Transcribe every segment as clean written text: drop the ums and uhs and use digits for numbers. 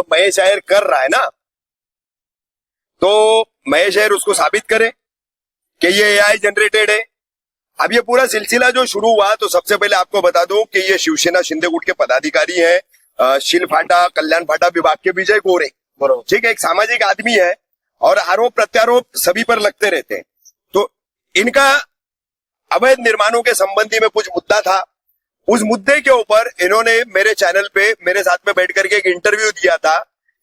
महेश अय्यर कर रहा है ना, तो महेश अय्यर उसको साबित करे कि ये एआई जनरेटेड है। अब ये पूरा सिलसिला जो शुरू हुआ, तो सबसे पहले आपको बता दूं कि ये शिवसेना शिंदे गुट के पदाधिकारी हैं, शिलफाटा कल्याण फाटा विभाग के विजय गोरे, ठीक है, एक सामाजिक आदमी है और आरोप प्रत्यारोप सभी पर लगते रहते हैं। तो इनका अवैध निर्माणों के संबंधी में कुछ मुद्दा था, उस मुद्दे के ऊपर इन्होंने मेरे चैनल पे मेरे साथ में बैठ करके एक इंटरव्यू दिया था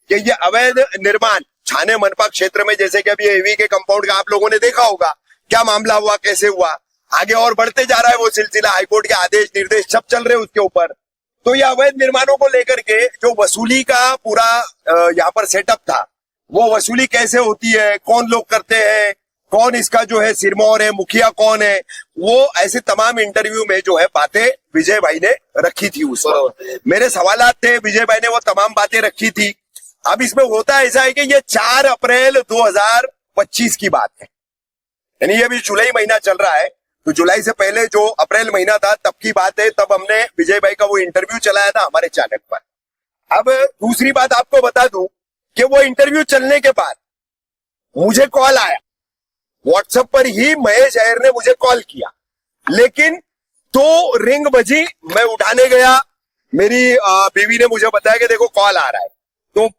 कि ये अवैध निर्माण छाने मनपा क्षेत्र में, जैसे कि अभी एवी के कंपाउंड का आप लोगों ने देखा होगा, क्या मामला हुआ, कैसे हुआ, आगे और बढ़ते जा रहा है वो सिलसिला, हाईकोर्ट के आदेश निर्देश सब चल रहे हैं उसके ऊपर। तो ये अवैध निर्माणों को लेकर के जो वसूली का पूरा यहाँ पर सेटअप था, वो वसूली कैसे होती है, कौन लोग करते हैं, कौन इसका जो है सिरमौर है, मुखिया कौन है, वो ऐसे तमाम इंटरव्यू में जो है बातें विजय भाई ने रखी थी। उस वक्त मेरे सवालात थे, विजय भाई ने वो तमाम बातें रखी थी। अब इसमें होता ऐसा है कि ये 4 अप्रैल 2025 की बात है, यानी ये अभी जुलाई महीना चल रहा है, तो जुलाई से पहले जो अप्रैल महीना था तब की बात है, तब हमने विजय भाई का वो इंटरव्यू चलाया था हमारे चैनल पर। अब दूसरी बात आपको बता दूं कि वो इंटरव्यू चलने के बाद मुझे कॉल आया, व्हाट्सएप पर ही महेश अय्यर ने मुझे कॉल किया, लेकिन तो रिंग बजी, मैं उठाने गया, मेरी बीवी ने मुझे बताया कि देखो कॉल आ रहा है, तो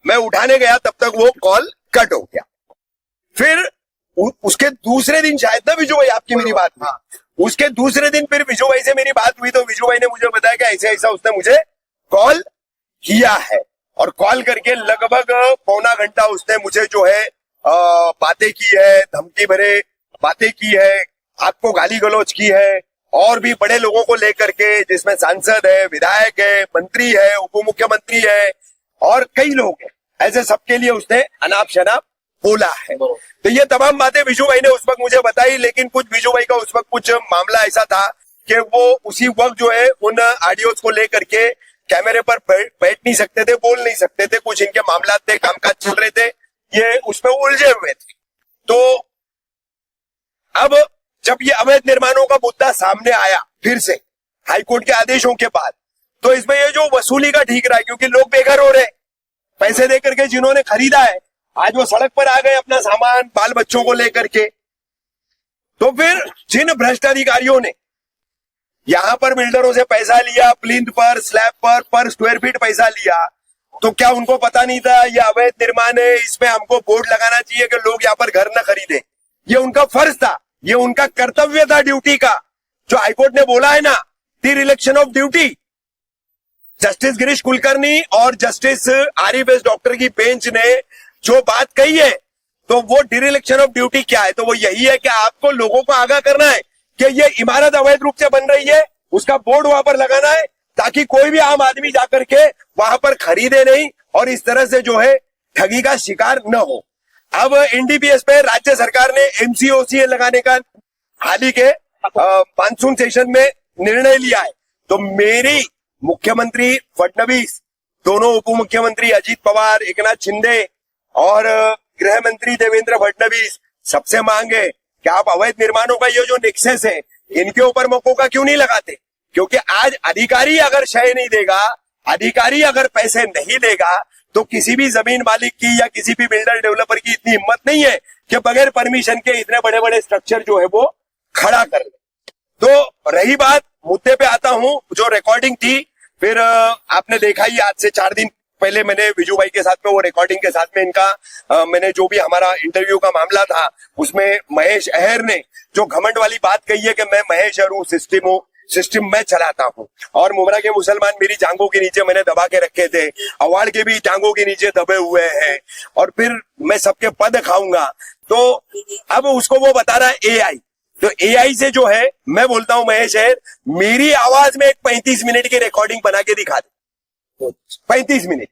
मैं उठाने गया, तब तक वो कॉल कट हो गया। फिर उसके दूसरे दिन शायद ना विजू भाई आपकी मेरी बात हुई, उसके दूसरे दिन फिर विजू भाई से मेरी बात हुई, तो विजू भाई ने मुझे बताया कि ऐसा ऐसा उसने मुझे कॉल किया है, और कॉल करके लगभग पौना घंटा उसने मुझे जो है बातें की है, धमकी भरे बातें की है, आपको गाली गलौज की है, और भी बड़े लोगों को लेकर के, जिसमें सांसद है, विधायक है, मंत्री है, उप मुख्यमंत्री है और कई लोग हैं, ऐसे सबके लिए उसने अनाप शनाप बोला है। तो ये तमाम बातें विजू भाई ने उस वक्त मुझे बताई, लेकिन कुछ विजू भाई का उस वक्त कुछ मामला ऐसा था कि वो उसी वक्त जो है उन ऑडियोज को लेकर के कैमरे पर बैठ नहीं सकते थे, बोल नहीं सकते थे, कुछ इनके मामला थे, कामकाज चल रहे थे, ये उसमें उलझे हुए थे। तो अब जब ये अवैध निर्माणों का मुद्दा सामने आया फिर से हाईकोर्ट के आदेशों के बाद, तो इसमें ये जो वसूली का ठीक रहा है, क्योंकि लोग बेघर हो रहे, पैसे देकर के जिन्होंने खरीदा है, आज वो सड़क पर आ गए अपना सामान बाल बच्चों को लेकर के। तो फिर जिन भ्रष्ट अधिकारियों ने यहां पर बिल्डरों से पैसा लिया, प्लिंथ पर, स्लैब पर स्क्वायर फीट पैसा लिया, तो क्या उनको पता नहीं था ये अवैध निर्माण है, इसमें हमको बोर्ड लगाना चाहिए कि लोग यहाँ पर घर न खरीदे। ये उनका फर्ज था, ये उनका कर्तव्य था ड्यूटी का, जो हाईकोर्ट ने बोला है ना, dereliction of duty. Justice Girish Kulkarni और जस्टिस आरिफ एस डॉक्टर की बेंच ने जो बात कही है, तो वो डिरेक्शन ऑफ ड्यूटी क्या है, तो वो यही है कि आपको लोगों को आगाह करना है कि ये इमारत अवैध रूप से बन रही है, उसका बोर्ड वहां पर लगाना है, ताकि कोई भी आम आदमी जाकर के वहां पर खरीदे नहीं और इस तरह से जो है ठगी का शिकार न हो। अब एनडीपीएस पे राज्य सरकार ने एमसीओसीए लगाने का हाल ही के मानसून सेशन में निर्णय लिया है। तो मेरी मुख्यमंत्री फडणवीस, दोनों उप मुख्यमंत्री अजीत पवार, एकनाथ शिंदे और गृह मंत्री देवेंद्र फडणवीस, सबसे मांग है कि आप अवैध निर्माणों का ये जो नेक्सस है, इनके ऊपर मकोका क्यों नहीं लगाते? क्योंकि आज अधिकारी अगर शय नहीं देगा, अधिकारी अगर पैसे नहीं देगा, तो किसी भी जमीन मालिक की या किसी भी बिल्डर डेवलपर की इतनी हिम्मत नहीं है कि बगैर परमिशन के इतने बड़े बड़े स्ट्रक्चर जो है वो खड़ा कर ले। तो रही बात, मुद्दे पे आता हूं, जो रिकॉर्डिंग थी, फिर आपने देखा ही, आज से 4 दिन पहले मैंने विजू भाई के साथ में वो रिकॉर्डिंग के साथ में इनका मैंने जो भी हमारा इंटरव्यू का मामला था, उसमें महेश अय्यर ने जो घमंड वाली बात कही है कि मैं महेश अय्यर हूँ, सिस्टम मैं चलाता हूँ, और मुमरा के मुसलमान मेरी जांघों के नीचे मैंने दबा के रखे थे, अवार्ड के भी जांघों के नीचे दबे हुए हैं, और फिर मैं सबके पद खाऊंगा। तो अब उसको वो बता रहा है एआई, तो एआई से जो है मैं बोलता हूं महेश अय्यर, मेरी आवाज में एक 35 मिनट की रिकॉर्डिंग बना के दिखा दे। 35 मिनट,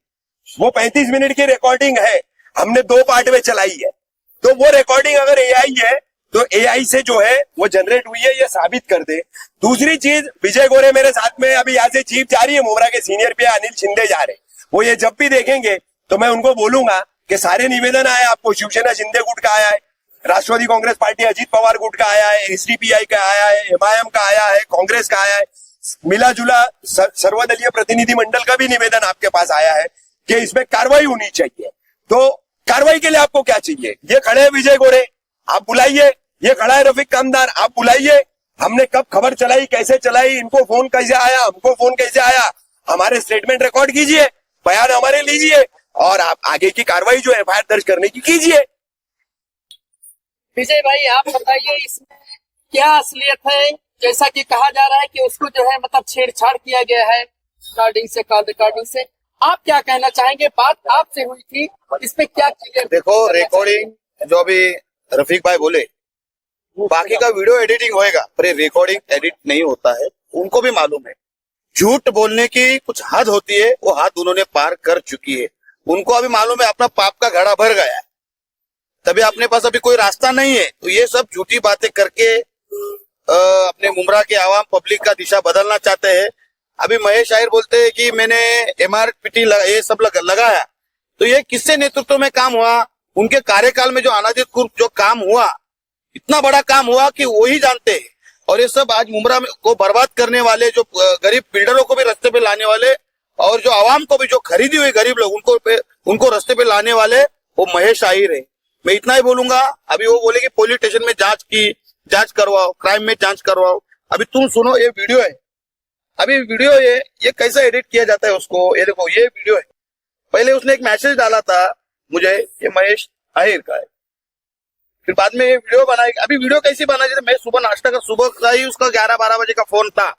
वो 35 मिनट की रिकॉर्डिंग है, हमने 2 पार्ट में चलाई है। तो वो रिकॉर्डिंग अगर एआई है, तो एआई से जो है वो जनरेट हुई है, ये साबित कर दे। दूसरी चीज, विजय गोरे मेरे साथ में अभी यहाँ से जीप जा रही है, मोमरा के सीनियर पे अनिल शिंदे जा रहे, वो ये जब भी देखेंगे तो मैं उनको बोलूंगा कि सारे निवेदन आए आपको, शिवसेना शिंदे गुट का आया है, राष्ट्रवादी कांग्रेस पार्टी अजीत पवार गुट का आया है, एसडीपीआई का आया है, एमआईएम का आया है, कांग्रेस का आया है, मिला जुला सर्वदलीय प्रतिनिधि मंडल का भी निवेदन आपके पास आया है। कि इसमें कार्रवाई होनी चाहिए। तो कार्रवाई के लिए आपको क्या चाहिए? ये खड़े हैं विजय गोरे, आप बुलाइए। ये खड़ा है रफीक कामदार, आप बुलाइए। हमने कब खबर चलाई, कैसे चलाई, इनको फोन कैसे आया, हमको फोन कैसे आया, हमारे स्टेटमेंट रिकॉर्ड कीजिए, बयान हमारे लीजिए और आप आगे की कार्रवाई जो एफआईआर दर्ज करने की कीजिए। विजय भाई, आप बताइए इसमें क्या असलियत है? जैसा कि कहा जा रहा है कि उसको जो है मतलब छेड़छाड़ किया गया है रिकॉर्डिंग से, कॉल रिकॉर्डिंग से। आप क्या कहना चाहेंगे? बात आपसे हुई थी, इसमें क्या क्लियर? देखो, रिकॉर्डिंग जो अभी रफीक भाई बोले, बाकी का वीडियो एडिटिंग होएगा, पर ये रिकॉर्डिंग एडिट नहीं होता है, उनको भी मालूम है। झूठ बोलने की कुछ हद होती है, वो हद उन्होंने पार कर चुकी है। उनको अभी मालूम है अपना पाप का घड़ा भर गया है, तभी अपने पास अभी कोई रास्ता नहीं है। तो ये सब झूठी बातें करके अपने मुमरा के आवाम पब्लिक का दिशा बदलना चाहते हैं। अभी महेश आहिर बोलते हैं कि मैंने MRPT ये सब लगाया, तो ये किससे नेतृत्व में काम हुआ? उनके कार्यकाल में जो अनाधिकृत जो काम हुआ, इतना बड़ा काम हुआ कि वो ही जानते हैं। और ये सब आज मुमरा को बर्बाद करने वाले, जो गरीब बिल्डरों को भी रास्ते पे लाने वाले और जो आवाम को भी जो खरीदी हुई गरीब लोग उनको रास्ते पे लाने वाले, वो महेश आहिर है। मैं इतना ही बोलूंगा। अभी वो बोले कि पुलिस स्टेशन में जांच करवाओ, क्राइम में जांच करवाओ। अभी तुम सुनो, ये वीडियो है, अभी वीडियो ये कैसा एडिट किया जाता है उसको, ये देखो, ये वीडियो है। पहले उसने एक मैसेज डाला था मुझे, ये महेश आहिर का है, फिर बाद में ये वीडियो बनाई। अभी वीडियो कैसी बना? जैसे मैं सुबह का ही उसका 11-12 बजे का फोन था।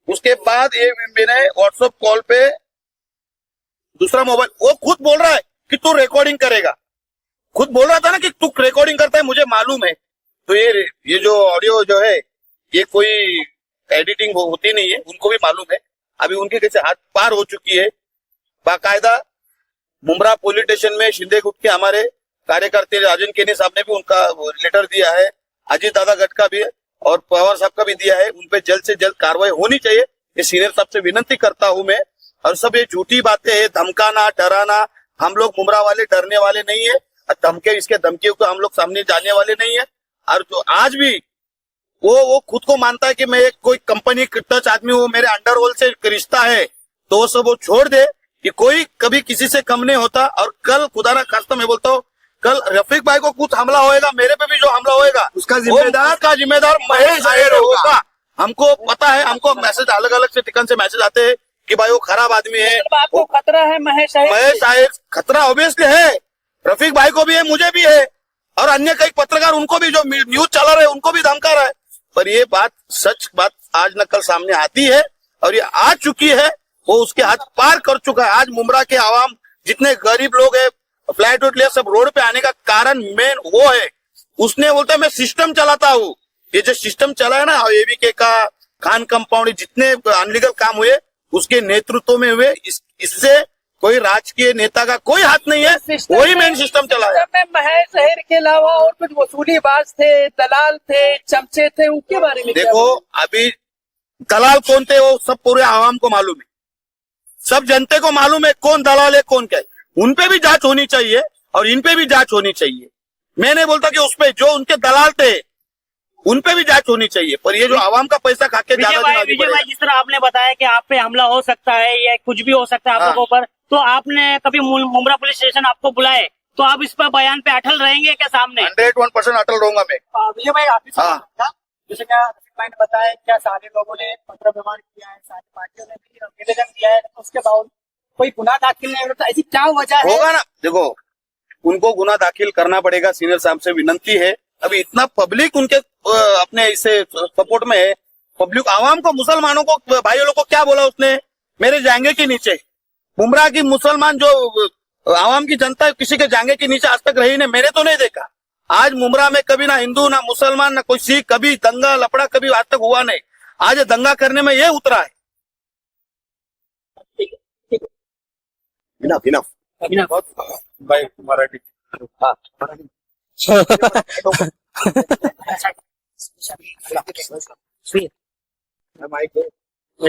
उसके बाद ये मैंने व्हाट्सएप कॉल पे दूसरा मोबाइल, वो खुद बोल रहा है कि तू रिकॉर्डिंग करेगा। खुद बोल रहा था ना कि तू रिकॉर्डिंग करता है, मुझे मालूम है। तो ये जो ऑडियो जो है, ये कोई एडिटिंग होती नहीं है, उनको भी मालूम है। अभी उनके कैसे हाथ पार हो चुकी है। बाकायदा मुमरा पुलिस स्टेशन में शिंदे गुट के हमारे कार्यकर्ता राजन केनी साहब ने भी उनका लेटर दिया है, अजीत दादा गट का भी और पवार साहब का भी दिया है। उन पे जल्द से जल्द कार्रवाई होनी चाहिए, ये सीनियर साहब से विनती करता हूं मैं। और सब ये झूठी बातें है, धमकाना, डराना, हम लोग मुमरा वाले डरने वाले नहीं है, धमकियों को हम लोग सामने जाने वाले नहीं है। और जो आज भी वो खुद को मानता है कि मैं एक कोई कंपनी टच आदमी हूँ, मेरे अंडरवर्ल्ड से रिश्ता है, तो वो सब वो छोड़ दे कि कोई कभी किसी से कम नहीं होता। और कल खुदा ना खास्ता मैं बोलता हूँ, कल रफीक भाई को कुछ हमला होएगा, मेरे पे भी जो हमला होएगा उसका जिम्मेदार महेश आहिर होगा। हमको पता है, हमको मैसेज अलग अलग से ठिकान से मैसेज आते हैं कि भाई वो खराब आदमी है, आपको खतरा है महेश आहिर। खतरा ऑब्वियसली है, रफीक भाई को भी है, मुझे भी है, और अन्य कई पत्रकार उनको भी जो न्यूज चला रहे उनको भी धमका रहा है। पर ये बात सच बात आज न कल सामने आती है, और ये आ चुकी है, वो उसके हाथ पार कर चुका है। आज मुमरा के आवाम जितने गरीब लोग है, फ्लैट उठ लिया, सब रोड पे आने का कारण मेन वो है। उसने बोलता है मैं सिस्टम चलाता हूँ। ये जो सिस्टम चला है ना, ABK का, खान कंपाउंड, जितने अनलीगल काम हुए उसके नेतृत्व में हुए। इससे कोई राजकीय नेता का कोई हाथ नहीं है, वही मेन सिस्टम चला है। महेश आहिर के अलावा और कुछ वसूलीबाज थे, दलाल थे, चमचे थे, उनके बारे में देखो, अभी दलाल कौन थे वो सब पूरे आवाम को मालूम है, सब जनते को मालूम है कौन दलाल है कौन क्या है। उन पे भी जांच होनी चाहिए और इन पे भी जांच होनी चाहिए। मैं नहीं बोलता कि उस पे जो उनके दलाल थे उन पे भी जांच होनी चाहिए, पर ये जो आवाम का पैसा खा के विजय भाई, जिस तरह आपने बताया कि आप पे हमला हो सकता है या कुछ भी हो सकता है आप लोगों पर, तो आपने कभी मुमरा पुलिस स्टेशन आपको बुलाए तो आप इस पर बयान पे अटल रहेंगे क्या सामने? 101% अटल रहूंगा मैं। विजय भाई, आप जैसे क्या रफीक भाई ने बताया, क्या सारे लोगों ने पत्र व्यवहार किया है, सारी पार्टियों ने भी निवेदन दिया है, तो उसके बाद कोई गुनाह दाखिल नहीं होता, ऐसी क्या वजह है? होगा ना, देखो उनको गुनाह दाखिल करना पड़ेगा, सीनियर साहब से विनंती है। अभी इतना पब्लिक उनके अपने इसे सपोर्ट में है, पब्लिक आवाम को, मुसलमानों को, भाइयों लोग को क्या बोला उसने, मेरे जांघे के नीचे। मुमरा की मुसलमान जो आवाम की जनता है, किसी के जांघे के नीचे आज तक रही नहीं, मैंने तो नहीं देखा। आज मुमरा में कभी ना हिंदू ना मुसलमान ना कोई सिख, कभी दंगा लपड़ा कभी आज तक हुआ नहीं। आज दंगा करने में ये उतरा है। इनफ भाई, मराठी। माइक